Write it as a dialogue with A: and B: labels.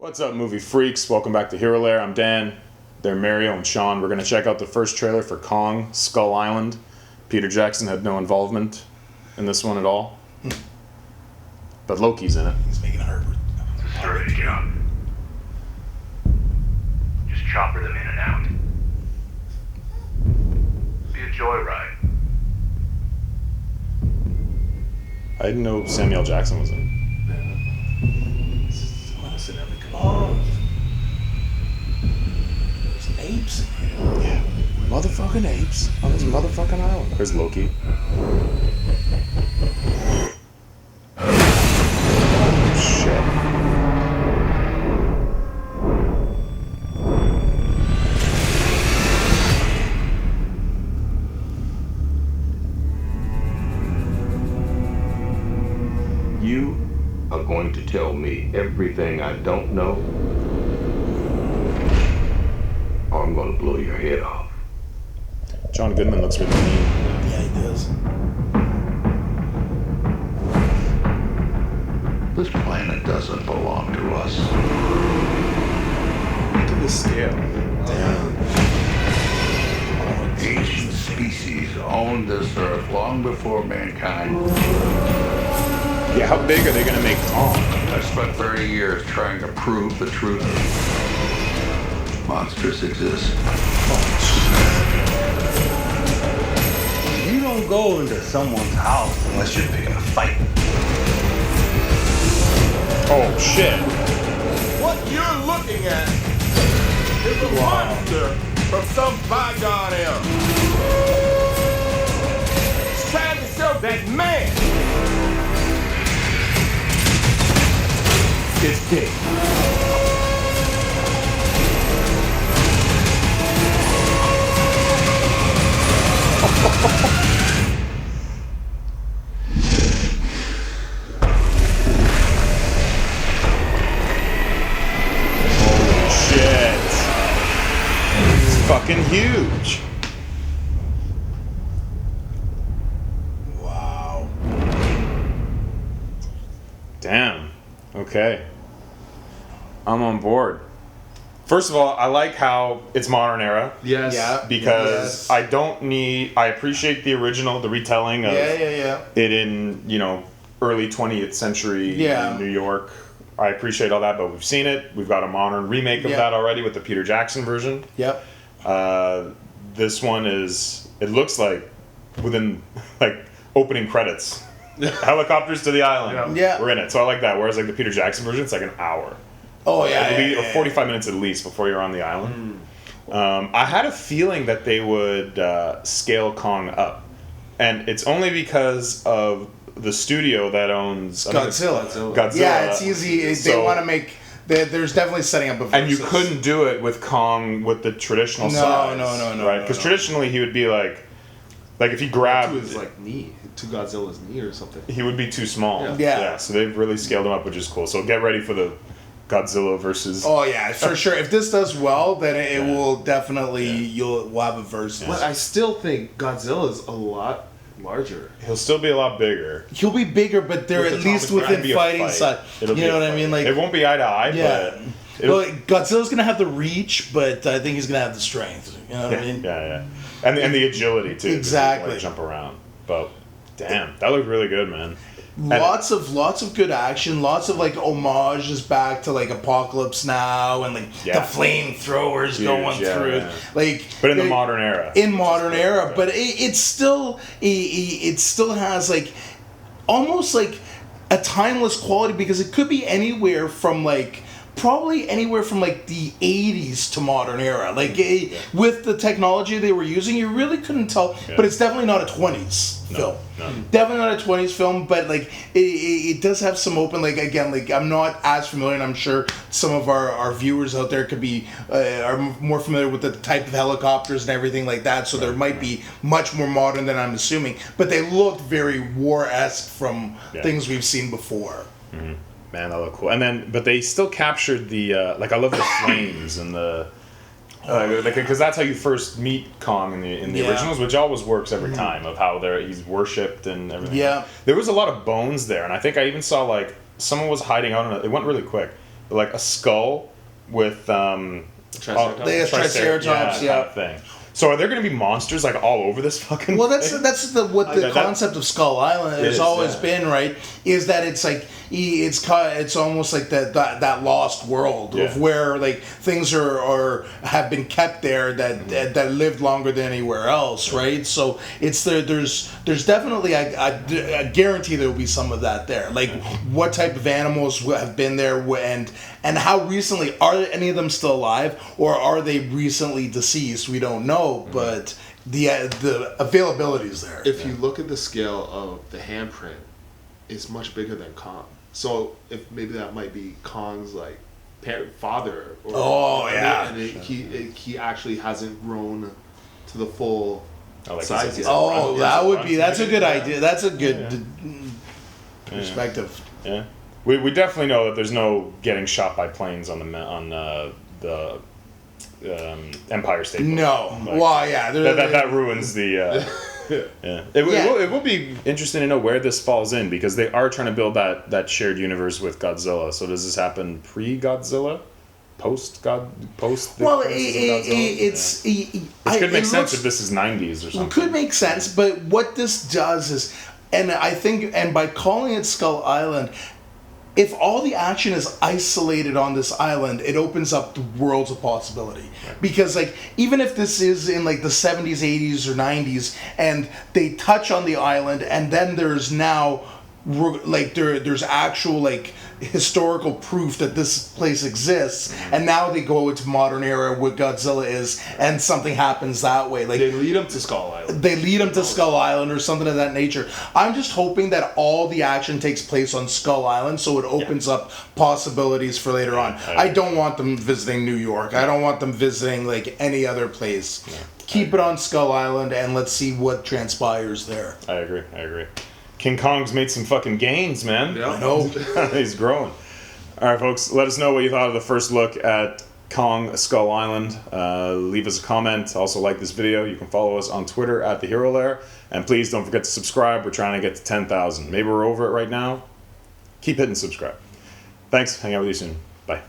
A: What's up, movie freaks? Welcome back to Hero Lair. I'm Dan. They're Mario and Sean. We're going to check out the first trailer for Kong, Skull Island. Peter Jackson had no involvement in this one at all. But Loki's in it.
B: He's making her.
C: It's a service job. Just chopper them in and out. Be a joyride.
A: I didn't know Samuel L. Jackson was in it.
B: Oh, there's apes in here.
A: Yeah. Motherfucking apes on this motherfucking island. There's Loki. Shit.
D: You are going to tell me everything I don't know, or I'm going to blow your head off.
A: John Goodman looks really mean.
B: Yeah, he does.
D: This planet doesn't belong to us.
A: Look at this scale.
B: Damn.
D: Ancient species owned this earth long before mankind.
A: Yeah, how big are they going to make Kong?
D: I spent 30 years trying to prove the truth. Monsters exist.
E: You don't go into someone's house unless you're picking a fight.
A: Oh, shit.
F: What you're looking at is a monster from some bygone era. It's trying to show that man is dead.
A: Holy shit. It's fucking huge.
B: Wow.
A: Damn. Okay. I'm on board. First of all, I like how it's modern era.
F: Yes.
B: Yeah.
A: Because I appreciate the original, the retelling of
B: Yeah.
A: it in, early 20th century
B: Yeah.
A: New York. I appreciate all that, but we've seen it. We've got a modern remake of
B: Yeah.
A: that already with the Peter Jackson version.
B: Yep.
A: This one it looks like within, opening credits. Helicopters to the island.
B: Yeah.
A: We're in it. So I like that. Whereas, the Peter Jackson version, it's like an hour.
B: Oh, yeah.
A: At least,
B: yeah,
A: or 45 minutes at least before you're on the island. I had a feeling that they would scale Kong up. And it's only because of the studio that owns
B: Godzilla. Yeah, it's easy. They want to make. There's definitely setting up a versus.
A: And you couldn't do it with Kong with the traditional
B: No,
A: size.
B: no,
A: Right? Because traditionally he would be like if he grabbed.
F: To his knee, to Godzilla's knee or something.
A: He would be too small.
B: Yeah.
A: So they've really scaled him up, which is cool. So get ready for the Godzilla versus.
B: Oh yeah, for sure. If this does well, then it will definitely we'll have a versus.
F: But I still think Godzilla's a lot larger.
A: He'll still be a lot bigger.
B: He'll be bigger, but they're
A: With
B: at
A: the
B: least
A: Thomas Brand,
B: within
A: it'll be a
B: fighting
A: fight.
B: size.
A: It'll
B: You
A: be
B: know
A: a
B: what I
A: fight.
B: mean? Like
A: it won't be eye to eye,
B: yeah.
A: but
B: Well, Godzilla's gonna have the reach, but I think he's gonna have the strength. You know what I mean?
A: Yeah. And the agility too.
B: Exactly.
A: To jump around. But damn, that looked really good, man.
B: Lots of good action, lots of homages back to Apocalypse Now and the flamethrowers
A: Huge,
B: going through
A: yeah.
B: it.
A: But in the modern era.
B: In modern era, but it still has almost a timeless quality because it could be anywhere from probably anywhere from the 80s to modern era. With the technology they were using, you really couldn't tell.
A: Yeah.
B: But it's definitely not a 20s film.
A: No.
B: Definitely not a 20s film, but it does have some open, again, I'm not as familiar, and I'm sure some of our viewers out there could be are more familiar with the type of helicopters and everything like that, so there might be much more modern than I'm assuming, but they looked very war-esque from things we've seen before.
A: Mm-hmm. Man, that looked cool. And then, but they still captured the I love the flames and the because that's how you first meet Kong in the originals, which always works every time of how he's worshipped and everything.
B: Yeah,
A: there was a lot of bones there, and I think I even saw someone was hiding out on it. It went really quick, like a skull with
G: Triceratops.
B: They have Triceratops,
A: kind of thing. So are there going to be monsters like all over this fucking?
B: Well,
A: thing?
B: that's the concept of Skull Island has always been, right? Is that it's like it's almost like that lost world of where like things are have been kept there that lived longer than anywhere else, right? So it's there's definitely I guarantee there will be some of that there. Like what type of animals have been there and how recently are any of them still alive or are they recently deceased? We don't know, but the availability is there.
G: If you look at the scale of the handprint, it's much bigger than Kong. So if maybe that might be Kong's like father. Or, and he actually hasn't grown to the full size yet.
B: Oh, that's a good idea. That's a good perspective.
A: Yeah. We definitely know that there's no getting shot by planes on the Empire State Building.
B: No.
A: Like,
B: well, yeah.
A: That ruins the... yeah. It will be interesting to know where this falls in, because they are trying to build that shared universe with Godzilla. So does this happen pre-Godzilla? Post?
B: Well,
A: it's... Which could make sense if this is 90s or something.
B: It could make sense, but what this does is... And I think... And by calling it Skull Island... If all the action is isolated on this island, it opens up the worlds of possibility. Right. Because, like, even if this is in, like, the 70s, 80s, or 90s, and they touch on the island, and then there's now, like, there's actual, like, historical proof that this place exists, and now they go into modern era where Godzilla is, and something happens that way. Like
G: they lead them to Skull Island.
B: They lead them to Skull Island or something of that nature. I'm just hoping that all the action takes place on Skull Island, so it opens up possibilities for later on. I don't want them visiting New York. I don't want them visiting like any other place. Yeah. Keep it on Skull Island, and let's see what transpires there.
A: I agree. King Kong's made some fucking gains, man.
G: Yeah.
B: I know.
A: He's growing. All right, folks, let us know what you thought of the first look at Kong Skull Island. Leave us a comment. Also, like this video. You can follow us on Twitter at the Hero Lair. And please don't forget to subscribe. We're trying to get to 10,000. Maybe we're over it right now. Keep hitting subscribe. Thanks. Hang out with you soon. Bye.